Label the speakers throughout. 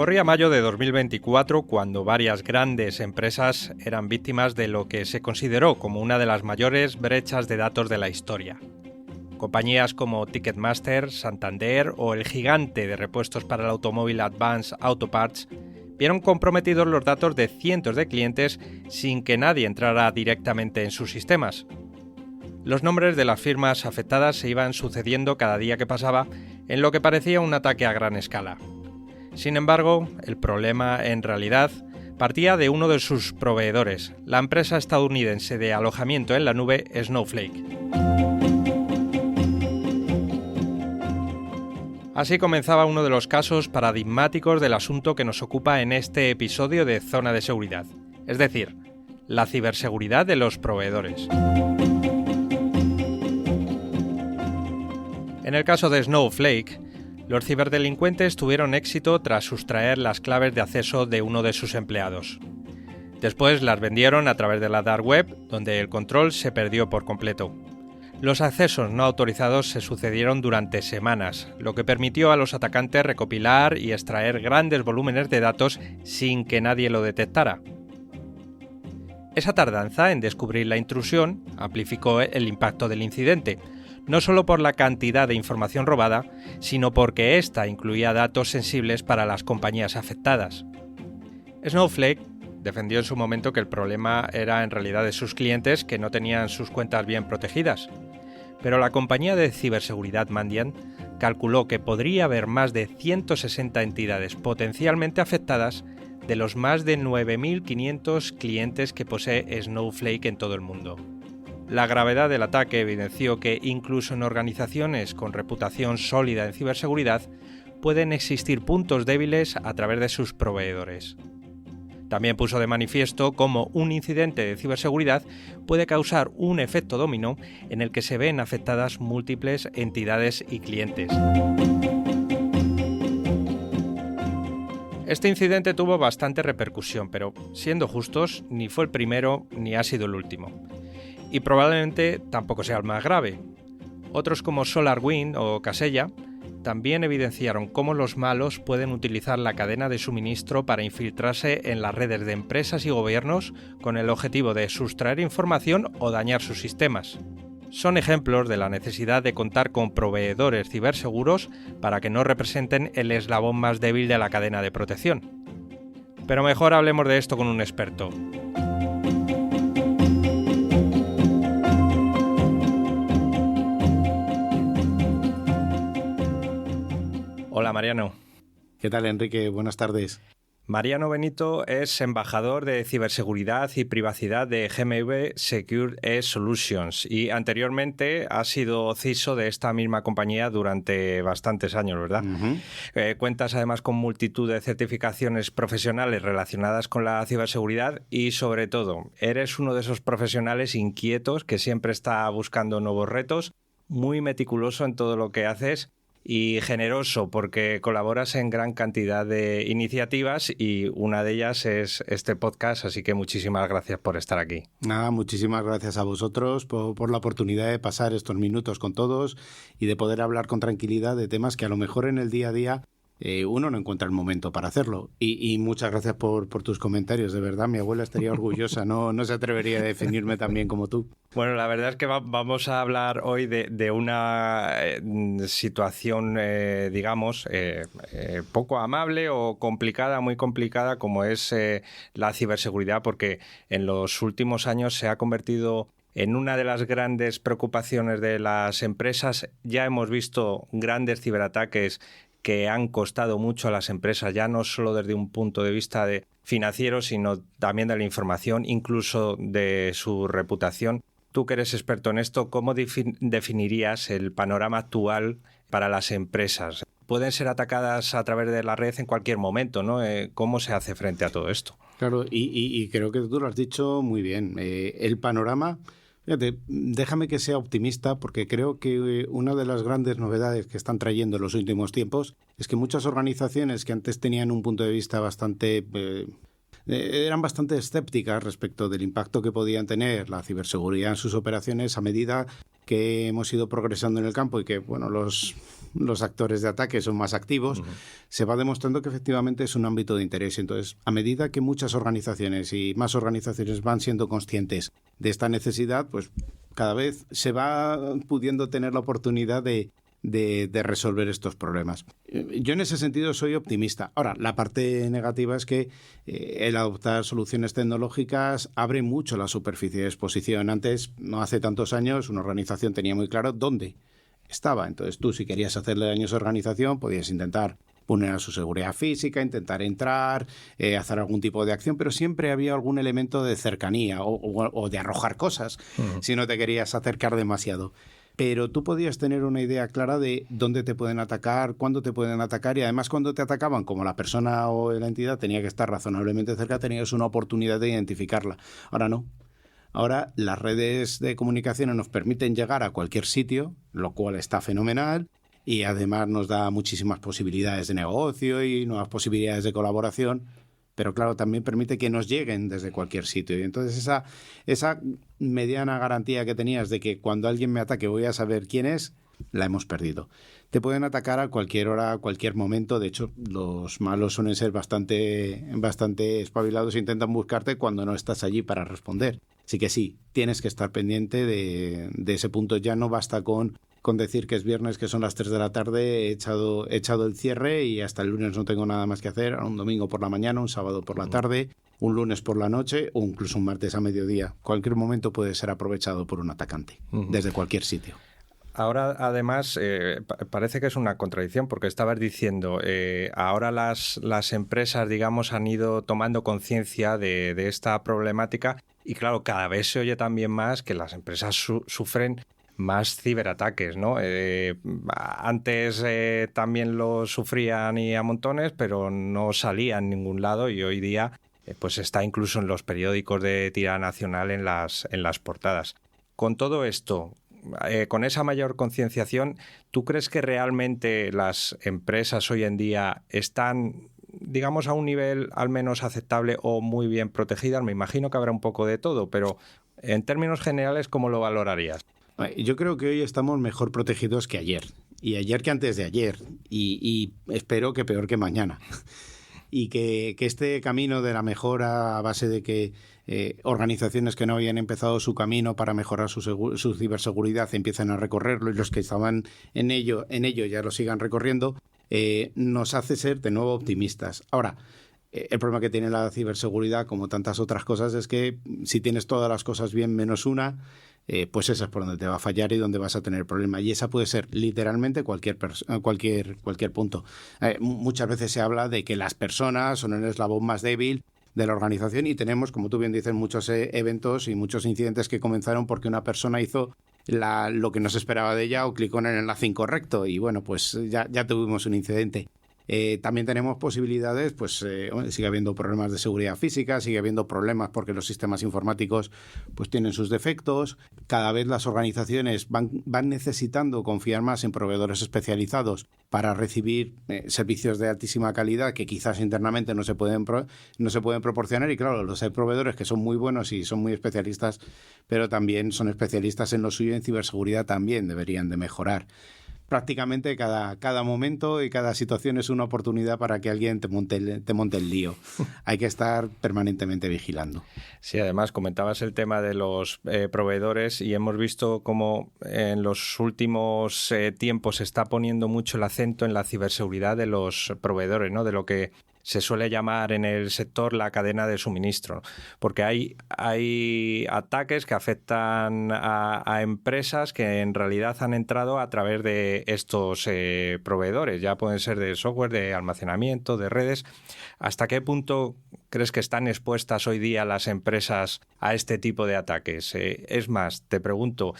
Speaker 1: Corría mayo de 2024 cuando varias grandes empresas eran víctimas de lo que se consideró como una de las mayores brechas de datos de la historia. Compañías como Ticketmaster, Santander o el gigante de repuestos para el automóvil Advance Auto Parts vieron comprometidos los datos de cientos de clientes sin que nadie entrara directamente en sus sistemas. Los nombres de las firmas afectadas se iban sucediendo cada día que pasaba en lo que parecía un ataque a gran escala. Sin embargo, el problema en realidad partía de uno de sus proveedores, la empresa estadounidense de alojamiento en la nube Snowflake. Así comenzaba uno de los casos paradigmáticos del asunto que nos ocupa en este episodio de Zona de Seguridad, es decir, la ciberseguridad de los proveedores. En el caso de Snowflake, los ciberdelincuentes tuvieron éxito tras sustraer las claves de acceso de uno de sus empleados. Después las vendieron a través de la dark web, donde el control se perdió por completo. Los accesos no autorizados se sucedieron durante semanas, lo que permitió a los atacantes recopilar y extraer grandes volúmenes de datos sin que nadie lo detectara. Esa tardanza en descubrir la intrusión amplificó el impacto del incidente, no solo por la cantidad de información robada, sino porque ésta incluía datos sensibles para las compañías afectadas. Snowflake defendió en su momento que el problema era en realidad de sus clientes que no tenían sus cuentas bien protegidas. Pero la compañía de ciberseguridad Mandiant calculó que podría haber más de 160 entidades potencialmente afectadas de los más de 9.500 clientes que posee Snowflake en todo el mundo. La gravedad del ataque evidenció que incluso en organizaciones con reputación sólida en ciberseguridad pueden existir puntos débiles a través de sus proveedores. También puso de manifiesto cómo un incidente de ciberseguridad puede causar un efecto dominó en el que se ven afectadas múltiples entidades y clientes. Este incidente tuvo bastante repercusión, pero siendo justos, ni fue el primero ni ha sido el último. Y probablemente tampoco sea el más grave. Otros como SolarWinds o Kaseya también evidenciaron cómo los malos pueden utilizar la cadena de suministro para infiltrarse en las redes de empresas y gobiernos con el objetivo de sustraer información o dañar sus sistemas. Son ejemplos de la necesidad de contar con proveedores ciberseguros para que no representen el eslabón más débil de la cadena de protección. Pero mejor hablemos de esto con un experto. Hola Mariano.
Speaker 2: ¿Qué tal, Enrique? Buenas tardes.
Speaker 1: Mariano Benito es embajador de ciberseguridad y privacidad de GMV Secure Solutions y anteriormente ha sido CISO de esta misma compañía durante bastantes años, ¿verdad? Uh-huh. Cuentas además con multitud de certificaciones profesionales relacionadas con la ciberseguridad y sobre todo eres uno de esos profesionales inquietos que siempre está buscando nuevos retos, muy meticuloso en todo lo que haces y generoso porque colaboras en gran cantidad de iniciativas y una de ellas es este podcast, así que muchísimas gracias por estar aquí.
Speaker 2: Nada, muchísimas gracias a vosotros por la oportunidad de pasar estos minutos con todos y de poder hablar con tranquilidad de temas que a lo mejor en el día a día uno no encuentra el momento para hacerlo. Y muchas gracias por tus comentarios, de verdad, mi abuela estaría orgullosa, no se atrevería a definirme tan bien como tú.
Speaker 1: Bueno, la verdad es que vamos a hablar hoy de una situación, digamos, poco amable o complicada, muy complicada, como es la ciberseguridad, porque en los últimos años se ha convertido en una de las grandes preocupaciones de las empresas. Ya hemos visto grandes ciberataques que han costado mucho a las empresas, ya no solo desde un punto de vista financiero, sino también de la información, incluso de su reputación. Tú que eres experto en esto, ¿cómo definirías el panorama actual para las empresas? Pueden ser atacadas a través de la red en cualquier momento, ¿no? ¿Cómo se hace frente a todo esto?
Speaker 2: Claro, y creo que tú lo has dicho muy bien. El panorama... Fíjate, déjame que sea optimista porque creo que una de las grandes novedades que están trayendo en los últimos tiempos es que muchas organizaciones que antes tenían un punto de vista eran bastante escépticas respecto del impacto que podían tener la ciberseguridad en sus operaciones a medida que hemos ido progresando en el campo y que, bueno, los actores de ataque son más activos, se va demostrando que efectivamente es un ámbito de interés. Entonces, a medida que muchas organizaciones y más organizaciones van siendo conscientes de esta necesidad, pues cada vez se va pudiendo tener la oportunidad de resolver estos problemas. Yo en ese sentido soy optimista. Ahora, la parte negativa es que el adoptar soluciones tecnológicas abre mucho la superficie de exposición. Antes, no hace tantos años, una organización tenía muy claro dónde estaba. Entonces tú, si querías hacerle daño a esa organización, podías intentar poner a su seguridad física, intentar entrar, hacer algún tipo de acción, pero siempre había algún elemento de cercanía o de arrojar cosas si no te querías acercar demasiado. Pero tú podías tener una idea clara de dónde te pueden atacar, cuándo te pueden atacar y además cuando te atacaban, como la persona o la entidad tenía que estar razonablemente cerca, tenías una oportunidad de identificarla. Ahora no. Ahora las redes de comunicación nos permiten llegar a cualquier sitio, lo cual está fenomenal y además nos da muchísimas posibilidades de negocio y nuevas posibilidades de colaboración, pero claro, también permite que nos lleguen desde cualquier sitio. Y entonces esa mediana garantía que tenías de que cuando alguien me ataque voy a saber quién es, la hemos perdido. Te pueden atacar a cualquier hora, a cualquier momento. De hecho, los malos suelen ser bastante espabilados e intentan buscarte cuando no estás allí para responder. Así que sí, tienes que estar pendiente de ese punto. Ya no basta con decir que es viernes, que son las 3 de la tarde, he echado el cierre y hasta el lunes no tengo nada más que hacer. Un domingo por la mañana, un sábado por la tarde, un lunes por la noche o incluso un martes a mediodía. Cualquier momento puede ser aprovechado por un atacante, desde cualquier sitio.
Speaker 1: Ahora, además, parece que es una contradicción porque estabas diciendo, ahora las empresas, digamos, han ido tomando conciencia de esta problemática y, claro, cada vez se oye también más que las empresas sufren más ciberataques, ¿no? Antes también lo sufrían y a montones, pero no salía en ningún lado y hoy día pues está incluso en los periódicos de tirada nacional en las portadas. Con todo esto, con esa mayor concienciación, ¿tú crees que realmente las empresas hoy en día están, digamos, a un nivel al menos aceptable o muy bien protegidas? Me imagino que habrá un poco de todo, pero en términos generales, ¿cómo lo valorarías?
Speaker 2: Yo creo que hoy estamos mejor protegidos que ayer, y ayer que antes de ayer, y espero que peor que mañana. Y que este camino de la mejora a base de que organizaciones que no habían empezado su camino para mejorar su ciberseguridad empiezan a recorrerlo y los que estaban en ello ya lo sigan recorriendo, nos hace ser de nuevo optimistas. Ahora, el problema que tiene la ciberseguridad, como tantas otras cosas, es que si tienes todas las cosas bien menos una, pues esa es por donde te va a fallar y donde vas a tener problema. Y esa puede ser literalmente cualquier punto. Muchas veces se habla de que las personas son el eslabón más débil de la organización y tenemos, como tú bien dices, muchos eventos y muchos incidentes que comenzaron porque una persona hizo lo que no se esperaba de ella o clicó en el enlace incorrecto y bueno, pues ya tuvimos un incidente. También tenemos posibilidades, pues sigue habiendo problemas de seguridad física, sigue habiendo problemas porque los sistemas informáticos pues tienen sus defectos. Cada vez las organizaciones van necesitando confiar más en proveedores especializados para recibir servicios de altísima calidad que quizás internamente no se pueden proporcionar y claro, hay proveedores que son muy buenos y son muy especialistas, pero también son especialistas en lo suyo, en ciberseguridad también deberían de mejorar. Prácticamente cada momento y cada situación es una oportunidad para que alguien te monte el lío. Hay que estar permanentemente vigilando.
Speaker 1: Sí, además comentabas el tema de los proveedores y hemos visto cómo en los últimos tiempos se está poniendo mucho el acento en la ciberseguridad de los proveedores, ¿no? De lo que se suele llamar en el sector la cadena de suministro, porque hay ataques que afectan a empresas que en realidad han entrado a través de estos proveedores, ya pueden ser de software, de almacenamiento, de redes. ¿Hasta qué punto crees que están expuestas hoy día las empresas a este tipo de ataques? Es más, te pregunto,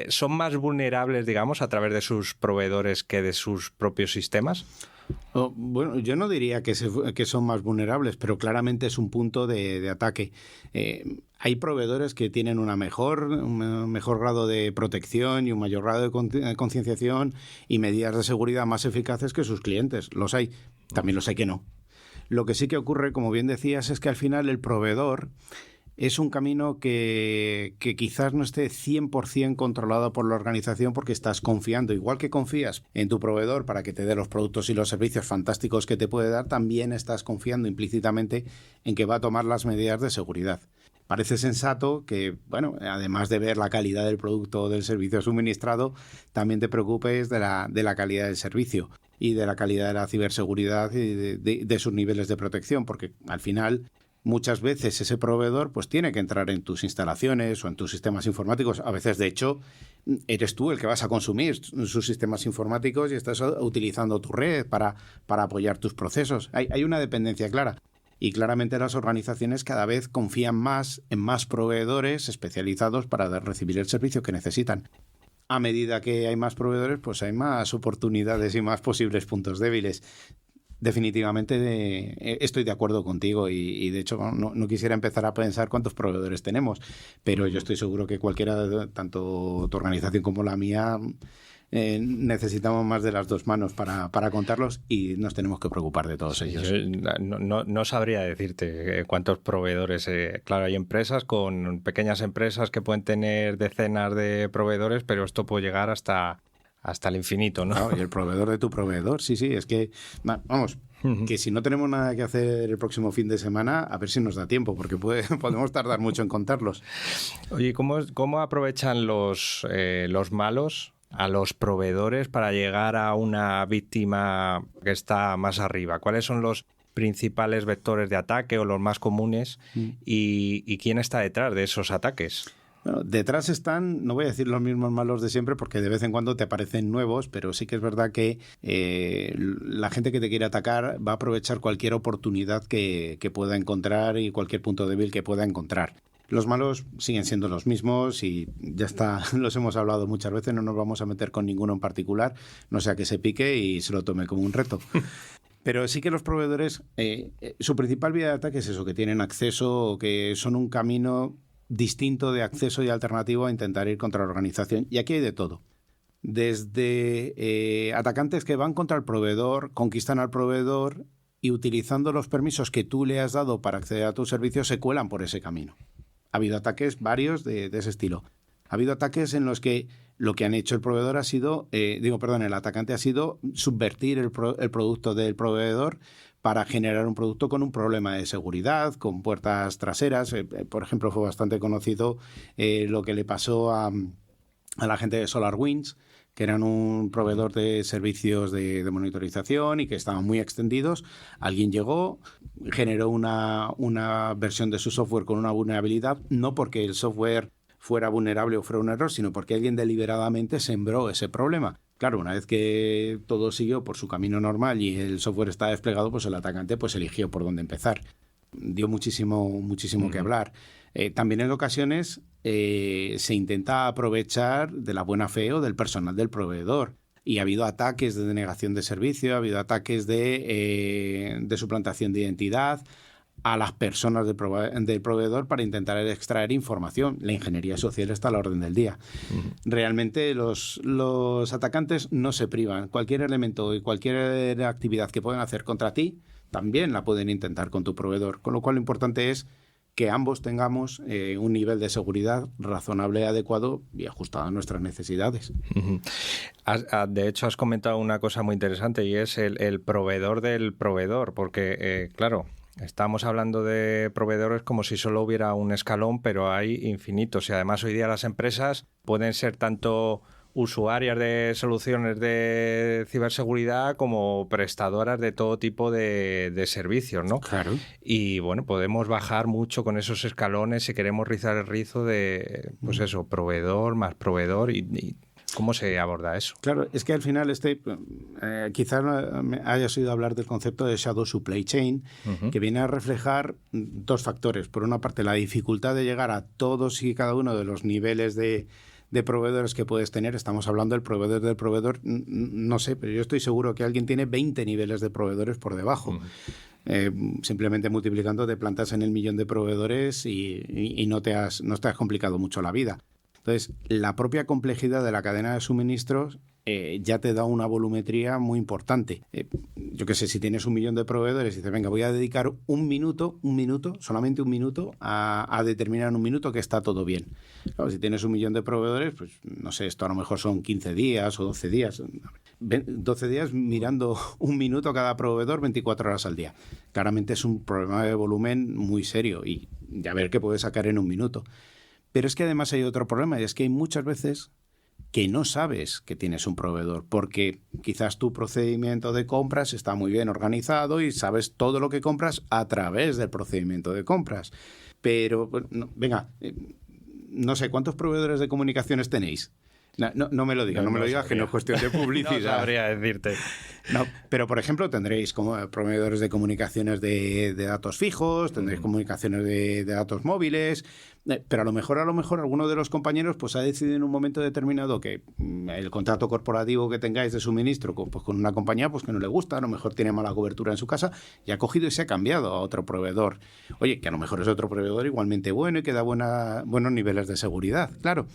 Speaker 1: ¿son más vulnerables, digamos, a través de sus proveedores que de sus propios sistemas?
Speaker 2: Bueno, yo no diría que son más vulnerables, pero claramente es un punto de ataque. Hay proveedores que tienen un mejor grado de protección y un mayor grado de concienciación y medidas de seguridad más eficaces que sus clientes. Los hay, también los hay que no. Lo que sí que ocurre, como bien decías, es que al final el proveedor es un camino que quizás no esté 100% controlado por la organización porque estás confiando. Igual que confías en tu proveedor para que te dé los productos y los servicios fantásticos que te puede dar, también estás confiando implícitamente en que va a tomar las medidas de seguridad. Parece sensato que, bueno, además de ver la calidad del producto o del servicio suministrado, también te preocupes de la calidad del servicio y de la calidad de la ciberseguridad y de sus niveles de protección, porque al final muchas veces ese proveedor pues tiene que entrar en tus instalaciones o en tus sistemas informáticos. A veces, de hecho, eres tú el que vas a consumir sus sistemas informáticos y estás utilizando tu red para apoyar tus procesos. Hay una dependencia clara. Y claramente las organizaciones cada vez confían más en más proveedores especializados para recibir el servicio que necesitan. A medida que hay más proveedores, pues hay más oportunidades y más posibles puntos débiles. Definitivamente estoy de acuerdo contigo y de hecho no quisiera empezar a pensar cuántos proveedores tenemos, pero yo estoy seguro que cualquiera, tanto tu organización como la mía, necesitamos más de las dos manos para contarlos y nos tenemos que preocupar de todos ellos.
Speaker 1: No sabría decirte cuántos proveedores. Claro, hay empresas con pequeñas empresas que pueden tener decenas de proveedores, pero esto puede llegar hasta el infinito, ¿no?
Speaker 2: Claro, y el proveedor de tu proveedor, sí, es que, vamos, que si no tenemos nada que hacer el próximo fin de semana, a ver si nos da tiempo, porque podemos tardar mucho en contarlos.
Speaker 1: Oye, ¿cómo aprovechan los malos a los proveedores para llegar a una víctima que está más arriba? ¿Cuáles son los principales vectores de ataque o los más comunes? ¿Y quién está detrás de esos ataques?
Speaker 2: Bueno, detrás están, no voy a decir los mismos malos de siempre porque de vez en cuando te aparecen nuevos, pero sí que es verdad que la gente que te quiere atacar va a aprovechar cualquier oportunidad que pueda encontrar y cualquier punto débil que pueda encontrar. Los malos siguen siendo los mismos y ya está, los hemos hablado muchas veces, no nos vamos a meter con ninguno en particular, no sea que se pique y se lo tome como un reto. Pero sí que los proveedores, su principal vía de ataque es eso, que tienen acceso o que son un camino distinto de acceso y alternativo a intentar ir contra la organización. Y aquí hay de todo. Desde atacantes que van contra el proveedor, conquistan al proveedor y utilizando los permisos que tú le has dado para acceder a tus servicios se cuelan por ese camino. Ha habido ataques varios de ese estilo. Ha habido ataques en los que lo que han hecho el proveedor ha sido, el atacante ha sido subvertir el producto del proveedor para generar un producto con un problema de seguridad, con puertas traseras. Por ejemplo, fue bastante conocido lo que le pasó a la gente de SolarWinds, que eran un proveedor de servicios de monitorización y que estaban muy extendidos. Alguien llegó, generó una versión de su software con una vulnerabilidad, no porque el software fuera vulnerable o fuera un error, sino porque alguien deliberadamente sembró ese problema. Claro, una vez que todo siguió por su camino normal y el software está desplegado, pues el atacante pues eligió por dónde empezar. Dio muchísimo que hablar. También en ocasiones se intenta aprovechar de la buena fe o del personal del proveedor. Y ha habido ataques de denegación de servicio, ha habido ataques de suplantación de identidad a las personas del proveedor para intentar extraer información. La ingeniería social está a la orden del día. Realmente los atacantes no se privan. Cualquier elemento y cualquier actividad que puedan hacer contra ti, también la pueden intentar con tu proveedor. Con lo cual lo importante es que ambos tengamos un nivel de seguridad razonable, adecuado y ajustado a nuestras necesidades.
Speaker 1: De hecho, has comentado una cosa muy interesante y es el proveedor del proveedor, porque, claro, estamos hablando de proveedores como si solo hubiera un escalón, pero hay infinitos. Y además hoy día las empresas pueden ser tanto usuarias de soluciones de ciberseguridad como prestadoras de todo tipo de servicios, ¿no?
Speaker 2: Claro.
Speaker 1: Y bueno, podemos bajar mucho con esos escalones si queremos rizar el rizo de, pues eso, proveedor más proveedor y ¿cómo se aborda eso?
Speaker 2: Claro, es que al final quizás hayas oído hablar del concepto de Shadow Supply Chain, que viene a reflejar dos factores. Por una parte, la dificultad de llegar a todos y cada uno de los niveles de proveedores que puedes tener. Estamos hablando del proveedor, no sé, pero yo estoy seguro que alguien tiene 20 niveles de proveedores por debajo. Simplemente multiplicando te plantas en el millón de proveedores y no te has complicado mucho la vida. Entonces, la propia complejidad de la cadena de suministros ya te da una volumetría muy importante. Yo qué sé, si tienes 1 millón de proveedores y dices, venga, voy a dedicar un minuto, solamente 1 minuto, a determinar en 1 minuto que está todo bien. Claro, si tienes 1 millón de proveedores, pues no sé, esto a lo mejor son 15 días o 12 días. 12 días mirando 1 minuto a cada proveedor 24 horas al día. Claramente es un problema de volumen muy serio y ya ver qué puedes sacar en 1 minuto. Pero es que además hay otro problema y es que hay muchas veces que no sabes que tienes un proveedor porque quizás tu procedimiento de compras está muy bien organizado y sabes todo lo que compras a través del procedimiento de compras. Pero, no sé, ¿cuántos proveedores de comunicaciones tenéis? No me lo digas, no me lo digas, que no es cuestión de publicidad.
Speaker 1: No sabría decirte.
Speaker 2: No, pero, por ejemplo, tendréis como proveedores de comunicaciones de datos fijos, tendréis comunicaciones de datos móviles, pero a lo mejor alguno de los compañeros pues ha decidido en un momento determinado que el contrato corporativo que tengáis de suministro con una compañía pues que no le gusta, a lo mejor tiene mala cobertura en su casa y ha cogido y se ha cambiado a otro proveedor. Oye, que a lo mejor es otro proveedor igualmente bueno y que da buenos niveles de seguridad, claro.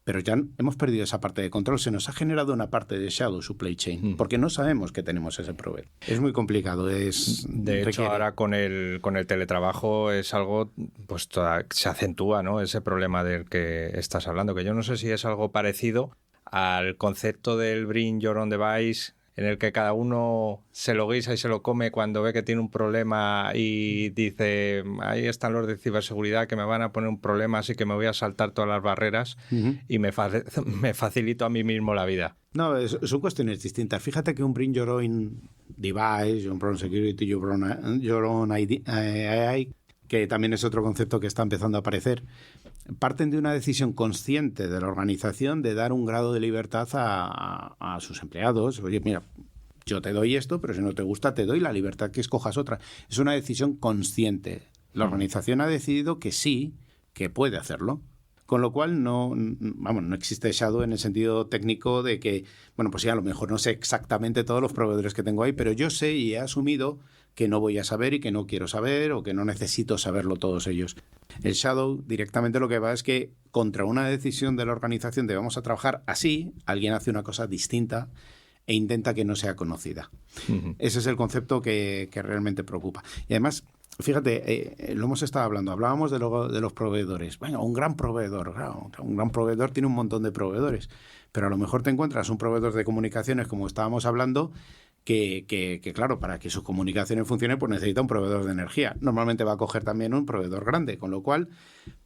Speaker 2: Pero ya hemos perdido esa parte de control. Se nos ha generado una parte de shadow supply chain, porque no sabemos que tenemos ese proveedor. Es muy complicado. De
Speaker 1: hecho, ahora con el teletrabajo es algo, pues se acentúa, ¿no? Ese problema del que estás hablando, que yo no sé si es algo parecido al concepto del bring your own device, en el que cada uno se lo guisa y se lo come cuando ve que tiene un problema y dice, ahí están los de ciberseguridad que me van a poner un problema, así que me voy a saltar todas las barreras y me facilito a mí mismo la vida.
Speaker 2: No, son cuestiones distintas. Fíjate que un bring your own device, your own security, your own AI, que también es otro concepto que está empezando a aparecer, parten de una decisión consciente de la organización de dar un grado de libertad a sus empleados. Oye, mira, yo te doy esto, pero si no te gusta te doy la libertad que escojas otra. Es una decisión consciente. La organización ha decidido que sí, que puede hacerlo. Con lo cual no existe shadow en el sentido técnico de que, bueno, pues sí, a lo mejor no sé exactamente todos los proveedores que tengo ahí, pero yo sé y he asumido que no voy a saber y que no quiero saber o que no necesito saberlo todos ellos. El shadow directamente lo que va es que contra una decisión de la organización de vamos a trabajar así, alguien hace una cosa distinta e intenta que no sea conocida. Ese es el concepto que realmente preocupa. Y además, fíjate, lo hemos estado hablando, hablábamos de los proveedores. Bueno, un gran proveedor, claro, un gran proveedor tiene un montón de proveedores, pero a lo mejor te encuentras un proveedor de comunicaciones, como estábamos hablando, que claro, para que sus comunicaciones funcionen, pues necesita un proveedor de energía. Normalmente va a coger también un proveedor grande, con lo cual,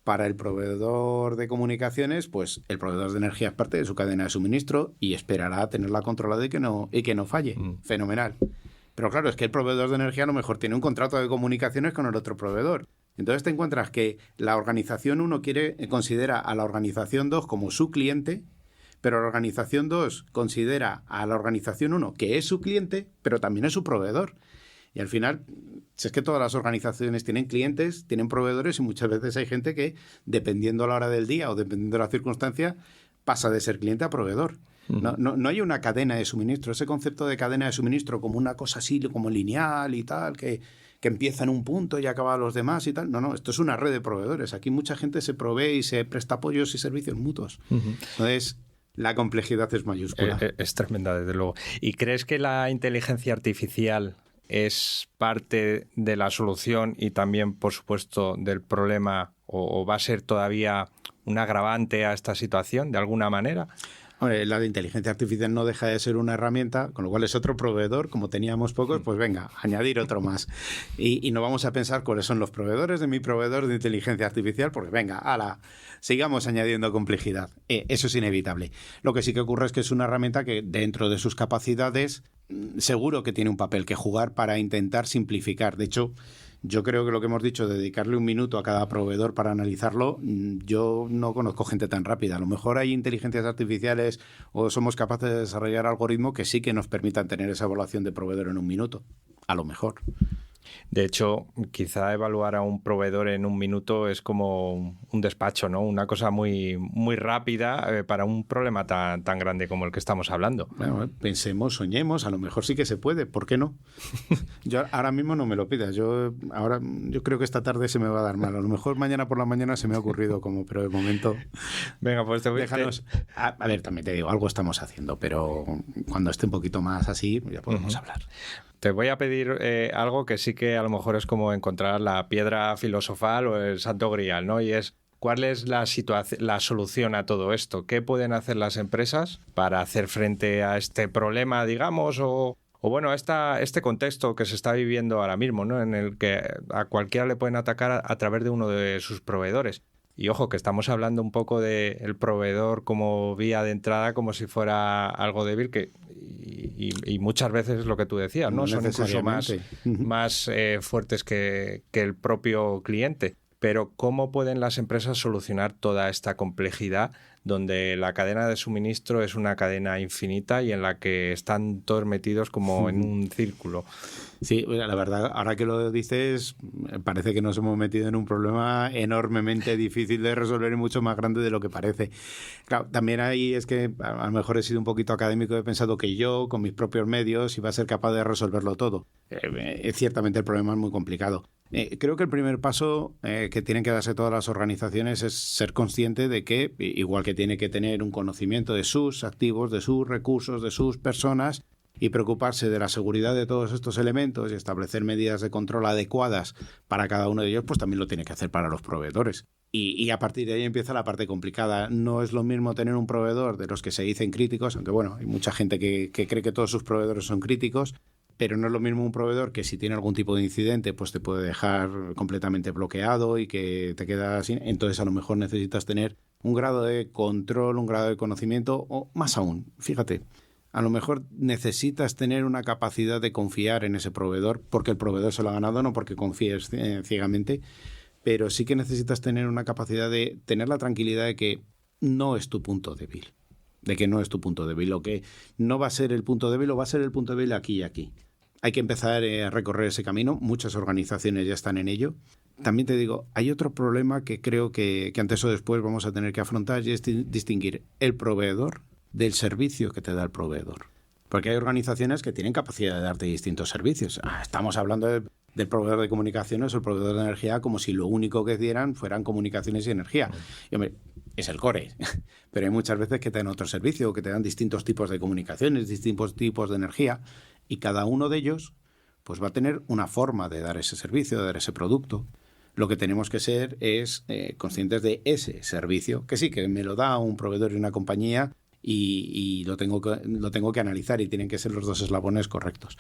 Speaker 2: para el proveedor de comunicaciones, pues el proveedor de energía es parte de su cadena de suministro y esperará a tenerla controlada y que no falle. Fenomenal. Pero claro, es que el proveedor de energía a lo mejor tiene un contrato de comunicaciones con el otro proveedor. Entonces te encuentras que la organización 1 considera a la organización 2 como su cliente, pero la organización 2 considera a la organización 1 que es su cliente, pero también es su proveedor. Y al final, si es que todas las organizaciones tienen clientes, tienen proveedores y muchas veces hay gente que, dependiendo la hora del día o dependiendo de la circunstancia, pasa de ser cliente a proveedor. No hay una cadena de suministro. Ese concepto de cadena de suministro como una cosa así, como lineal y tal, que empieza en un punto y acaba a los demás y tal. No, esto es una red de proveedores. Aquí mucha gente se provee y se presta apoyos y servicios mutuos. Entonces, la complejidad es mayúscula.
Speaker 1: Es tremenda, desde luego. ¿Y crees que la inteligencia artificial es parte de la solución y también, por supuesto, del problema o va a ser todavía un agravante a esta situación de alguna manera?
Speaker 2: La de inteligencia artificial no deja de ser una herramienta, con lo cual es otro proveedor. Como teníamos pocos, pues venga, añadir otro más. Y no vamos a pensar cuáles son los proveedores de mi proveedor de inteligencia artificial, porque venga, sigamos añadiendo complejidad. Eso es inevitable. Lo que sí que ocurre es que es una herramienta que dentro de sus capacidades seguro que tiene un papel que jugar para intentar simplificar. De hecho, yo creo que lo que hemos dicho, dedicarle 1 minuto a cada proveedor para analizarlo, yo no conozco gente tan rápida. A lo mejor hay inteligencias artificiales o somos capaces de desarrollar algoritmos que sí que nos permitan tener esa evaluación de proveedor en 1 minuto. A lo mejor.
Speaker 1: De hecho, quizá evaluar a un proveedor en un minuto es como un despacho, ¿no? Una cosa muy, muy rápida para un problema tan grande como el que estamos hablando.
Speaker 2: Bueno, pensemos, soñemos, a lo mejor sí que se puede, ¿por qué no? Yo ahora mismo no me lo pidas, yo creo que esta tarde se me va a dar mal, a lo mejor mañana por la mañana se me ha ocurrido pero de momento...
Speaker 1: Venga, pues
Speaker 2: déjanos... A ver, también te digo, algo estamos haciendo, pero cuando esté un poquito más así, ya podemos hablar.
Speaker 1: Te voy a pedir algo que sí que a lo mejor es como encontrar la piedra filosofal o el santo grial, ¿no? Y es, ¿cuál es la solución a todo esto? ¿Qué pueden hacer las empresas para hacer frente a este problema, digamos, o bueno, este contexto que se está viviendo ahora mismo, ¿no? En el que a cualquiera le pueden atacar a través de uno de sus proveedores? Y ojo, que estamos hablando un poco del proveedor como vía de entrada, como si fuera algo débil, y muchas veces es lo que tú decías, ¿no? Son incluso más fuertes que el propio cliente. Pero ¿cómo pueden las empresas solucionar toda esta complejidad donde la cadena de suministro es una cadena infinita y en la que están todos metidos como en un círculo?
Speaker 2: Sí, la verdad, ahora que lo dices, parece que nos hemos metido en un problema enormemente difícil de resolver y mucho más grande de lo que parece. Claro, también ahí es que a lo mejor he sido un poquito académico, he pensado que yo, con mis propios medios, iba a ser capaz de resolverlo todo. Ciertamente el problema es muy complicado. Creo que el primer paso que tienen que darse todas las organizaciones es ser consciente de que, igual que tiene que tener un conocimiento de sus activos, de sus recursos, de sus personas, y preocuparse de la seguridad de todos estos elementos y establecer medidas de control adecuadas para cada uno de ellos, pues también lo tiene que hacer para los proveedores. Y a partir de ahí empieza la parte complicada. No es lo mismo tener un proveedor de los que se dicen críticos, aunque bueno, hay mucha gente que cree que todos sus proveedores son críticos, pero no es lo mismo un proveedor que si tiene algún tipo de incidente, pues te puede dejar completamente bloqueado y que te quedas sin... Entonces a lo mejor necesitas tener un grado de control, un grado de conocimiento, o más aún, fíjate, a lo mejor necesitas tener una capacidad de confiar en ese proveedor, porque el proveedor se lo ha ganado, no porque confíes ciegamente, pero sí que necesitas tener una capacidad de tener la tranquilidad de que no es tu punto débil. De que no es tu punto débil. Lo que no va a ser el punto débil o va a ser el punto débil aquí y aquí. Hay que empezar a recorrer ese camino. Muchas organizaciones ya están en ello. También te digo, hay otro problema que creo que antes o después vamos a tener que afrontar y es distinguir el proveedor del servicio que te da el proveedor. Porque hay organizaciones que tienen capacidad de darte distintos servicios. Estamos hablando del proveedor de comunicaciones o el proveedor de energía como si lo único que dieran fueran comunicaciones y energía. Y hombre, es el core, pero hay muchas veces que te dan otro servicio, que te dan distintos tipos de comunicaciones, distintos tipos de energía, y cada uno de ellos pues va a tener una forma de dar ese servicio, de dar ese producto. Lo que tenemos que ser es conscientes de ese servicio, que sí, que me lo da un proveedor y una compañía, y lo tengo que analizar y tienen que ser los dos eslabones correctos.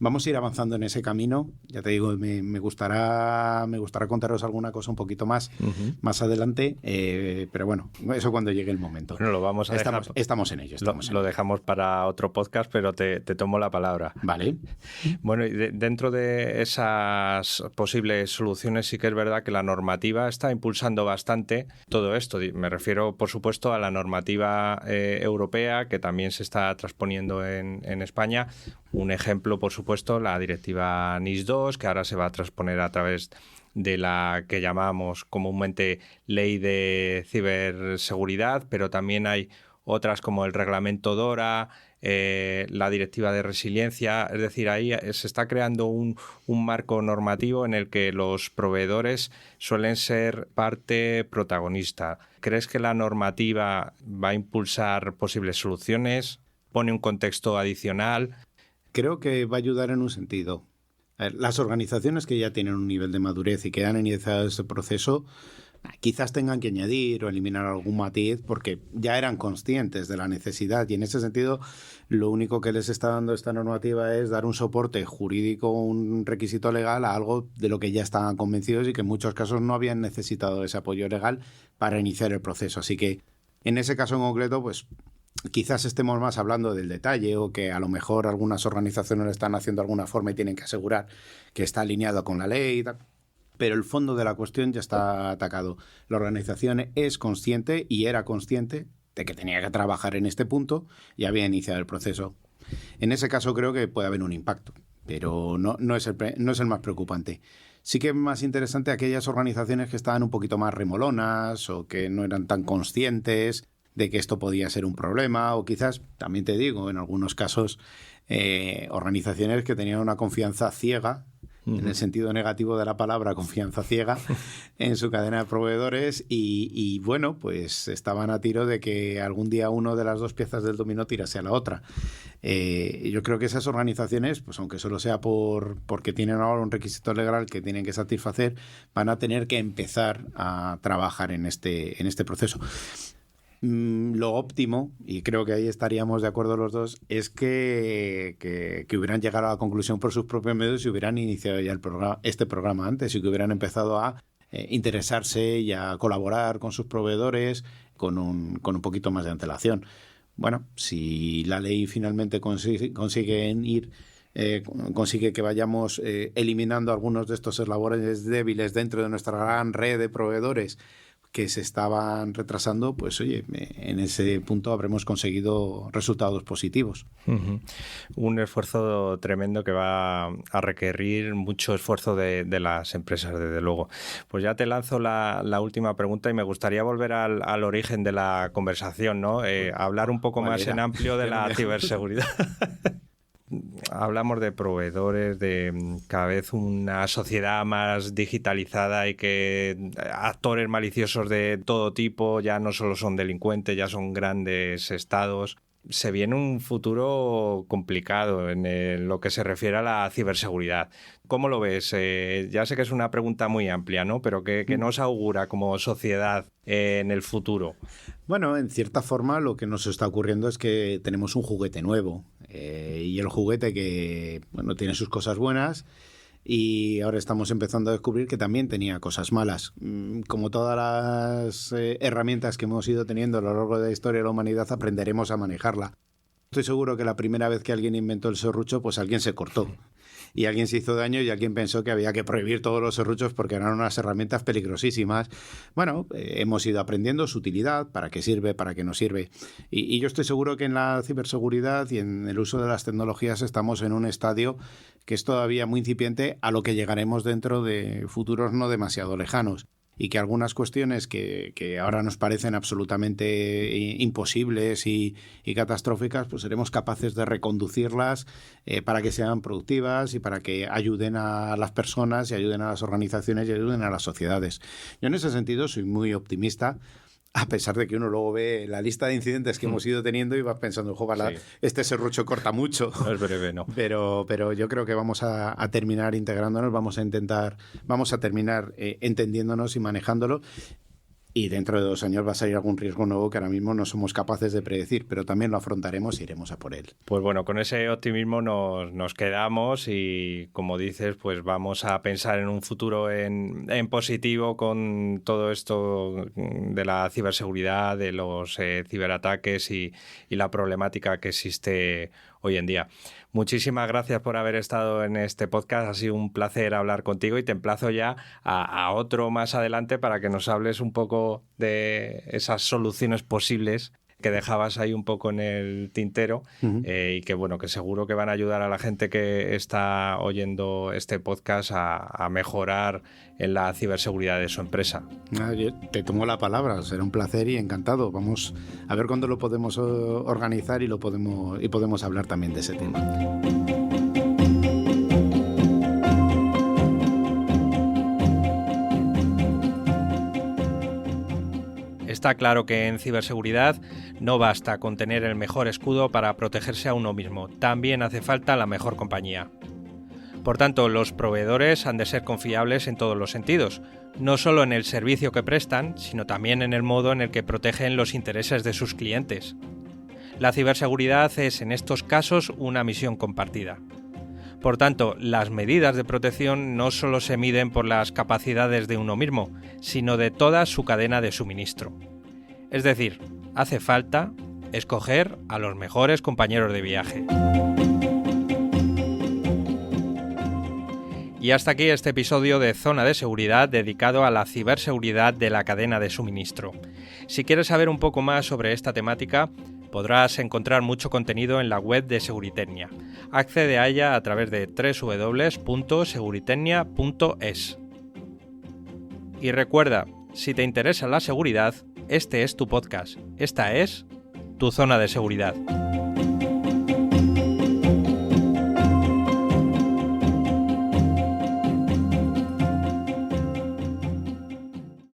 Speaker 2: Vamos a ir avanzando en ese camino. Ya te digo, me gustará contaros alguna cosa un poquito más adelante, pero bueno, eso cuando llegue el momento.
Speaker 1: Bueno, lo vamos a dejar.
Speaker 2: Estamos en ello.
Speaker 1: Lo dejamos para otro podcast, pero te tomo la palabra.
Speaker 2: Vale.
Speaker 1: Bueno, y dentro de esas posibles soluciones sí que es verdad que la normativa está impulsando bastante todo esto. Me refiero, por supuesto, a la normativa europea, que también se está transponiendo en España. Un ejemplo, por supuesto, la directiva NIS2, que ahora se va a transponer a través de la que llamamos comúnmente Ley de Ciberseguridad, pero también hay otras como el reglamento DORA, la directiva de resiliencia. Es decir, ahí se está creando un marco normativo en el que los proveedores suelen ser parte protagonista. ¿Crees que la normativa va a impulsar posibles soluciones? ¿Pone un contexto adicional?
Speaker 2: Creo que va a ayudar en un sentido. Las organizaciones que ya tienen un nivel de madurez y que han iniciado ese proceso quizás tengan que añadir o eliminar algún matiz porque ya eran conscientes de la necesidad, y en ese sentido lo único que les está dando esta normativa es dar un soporte jurídico, un requisito legal a algo de lo que ya estaban convencidos y que en muchos casos no habían necesitado ese apoyo legal para iniciar el proceso. Así que en ese caso en concreto, pues quizás estemos más hablando del detalle, o que a lo mejor algunas organizaciones lo están haciendo de alguna forma y tienen que asegurar que está alineado con la ley y tal. Pero el fondo de la cuestión ya está atacado. La organización es consciente y era consciente de que tenía que trabajar en este punto y había iniciado el proceso. En ese caso creo que puede haber un impacto. pero no es el más preocupante. Sí que es más interesante aquellas organizaciones que estaban un poquito más remolonas o que no eran tan conscientes de que esto podía ser un problema, o quizás, también te digo, en algunos casos, organizaciones que tenían una confianza ciega, en el sentido negativo de la palabra, confianza ciega, en su cadena de proveedores y bueno, pues estaban a tiro de que algún día uno de las dos piezas del dominó tirase a la otra. Yo creo que esas organizaciones, pues aunque solo sea porque tienen ahora un requisito legal que tienen que satisfacer, van a tener que empezar a trabajar en este proceso. Lo óptimo, y creo que ahí estaríamos de acuerdo los dos, es que hubieran llegado a la conclusión por sus propios medios y hubieran iniciado ya este programa antes y que hubieran empezado a interesarse y a colaborar con sus proveedores con un poquito más de antelación. Bueno, si la ley finalmente consigue que vayamos eliminando algunos de estos eslabones débiles dentro de nuestra gran red de proveedores que se estaban retrasando, pues oye, en ese punto habremos conseguido resultados positivos.
Speaker 1: Un esfuerzo tremendo que va a requerir mucho esfuerzo de las empresas, desde luego. Pues ya te lanzo la última pregunta y me gustaría volver al origen de la conversación, ¿no? Hablar un poco más en amplio de la ciberseguridad. Hablamos de proveedores, de cada vez una sociedad más digitalizada y que actores maliciosos de todo tipo ya no solo son delincuentes, ya son grandes estados. Se viene un futuro complicado en lo que se refiere a la ciberseguridad. ¿Cómo lo ves? Ya sé que es una pregunta muy amplia, ¿no? Pero ¿qué nos augura como sociedad en el futuro?
Speaker 2: Bueno, en cierta forma lo que nos está ocurriendo es que tenemos un juguete nuevo y el juguete que tiene sus cosas buenas y ahora estamos empezando a descubrir que también tenía cosas malas. Como todas las herramientas que hemos ido teniendo a lo largo de la historia de la humanidad, aprenderemos a manejarla. Estoy seguro que la primera vez que alguien inventó el serrucho, pues alguien se cortó. Y alguien se hizo daño y alguien pensó que había que prohibir todos los serruchos porque eran unas herramientas peligrosísimas. Bueno, hemos ido aprendiendo su utilidad, para qué sirve, para qué no sirve. Y yo estoy seguro que en la ciberseguridad y en el uso de las tecnologías estamos en un estadio que es todavía muy incipiente a lo que llegaremos dentro de futuros no demasiado lejanos. Y que algunas cuestiones que ahora nos parecen absolutamente imposibles y catastróficas, pues seremos capaces de reconducirlas para que sean productivas y para que ayuden a las personas y ayuden a las organizaciones y ayuden a las sociedades. Yo en ese sentido soy muy optimista, a pesar de que uno luego ve la lista de incidentes que hemos ido teniendo y va pensando, ojalá este serrucho corta mucho.
Speaker 1: No es breve, ¿no?
Speaker 2: Pero yo creo que vamos a terminar integrándonos, vamos a terminar entendiéndonos y manejándolo. Y dentro de 2 años va a salir algún riesgo nuevo que ahora mismo no somos capaces de predecir, pero también lo afrontaremos e iremos a por él.
Speaker 1: Pues bueno, con ese optimismo nos quedamos y, como dices, pues vamos a pensar en un futuro en positivo con todo esto de la ciberseguridad, de los ciberataques y la problemática que existe hoy en día. Muchísimas gracias por haber estado en este podcast. Ha sido un placer hablar contigo y te emplazo ya a otro más adelante para que nos hables un poco de esas soluciones posibles que dejabas ahí un poco en el tintero y que bueno, que seguro que van a ayudar a la gente que está oyendo este podcast a mejorar en la ciberseguridad de su empresa.
Speaker 2: Te tomo la palabra, será un placer y encantado. Vamos a ver cuándo lo podemos organizar y podemos hablar también de ese tema.
Speaker 1: Está claro que en ciberseguridad no basta con tener el mejor escudo para protegerse a uno mismo, también hace falta la mejor compañía. Por tanto, los proveedores han de ser confiables en todos los sentidos, no solo en el servicio que prestan, sino también en el modo en el que protegen los intereses de sus clientes. La ciberseguridad es en estos casos una misión compartida. Por tanto, las medidas de protección no solo se miden por las capacidades de uno mismo, sino de toda su cadena de suministro. Es decir, hace falta escoger a los mejores compañeros de viaje. Y hasta aquí este episodio de Zona de Seguridad dedicado a la ciberseguridad de la cadena de suministro. Si quieres saber un poco más sobre esta temática, Podrás encontrar mucho contenido en la web de Seguritecnia. Accede a ella a través de www.seguritecnia.es. Y recuerda, si te interesa la seguridad, este es tu podcast. Esta es tu zona de seguridad.